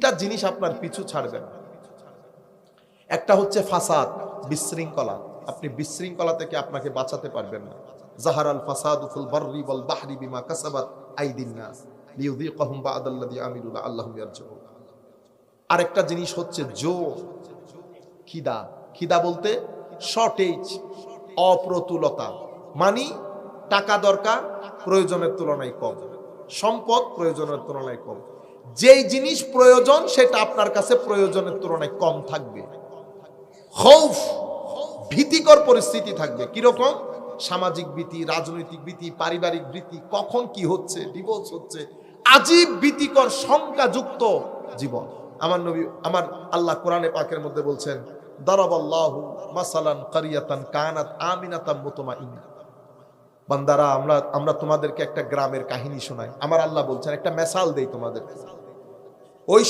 তিনটা জিনিস আপনার পিছু ছাড়বে না। একটা হচ্ছে ফাসাদ, বিশৃঙ্খলা। আপনি বিশৃঙ্খলা থেকে আপনাকে বাঁচাতে পারবেন না। জাহারাল ফাসাদু ফিল বাররি ওয়াল বাহরি বিমা কাসাবাত আইদিন নাস লিইউযীকাহুম বা'দাল্লাযী আমিলু লাআল্লাহুম ইয়ারজিউন। আরেকটা জিনিস হচ্ছে খিদা। খিদা বলতে শর্টেজ, অপ্রতুলতা। মানে টাকা দরকার, প্রয়োজনের তুলনায় কম, সম্পদ প্রয়োজনের তুলনায় কম। যেই জিনিস প্রয়োজন সেটা আপনার কাছে প্রয়োজনের তুলনায় কম থাকবে। খৌফ, ভীতিকর পরিস্থিতি থাকবে। কিরকম? সামাজিক ভীতি, রাজনৈতিক ভীতি, পারিবারিক ভীতি, কখন কি হচ্ছে, ডিভোর্স হচ্ছে, আজীব ভীতিকর শঙ্কাযুক্ত জীবন। আমার নবী, আমার আল্লাহ কোরআনে পাকের মধ্যে বলছেন, দারাবাল্লাহু মাসালান কারিয়াতান কানাত আমিনাতাম মুতমাইন্না। বান্দারা, আমরা তোমাদেরকে একটা গ্রামের কাহিনী শোনাই। আমার আল্লাহ বলছেন, একটা মেসাল দেই তোমাদের। ওই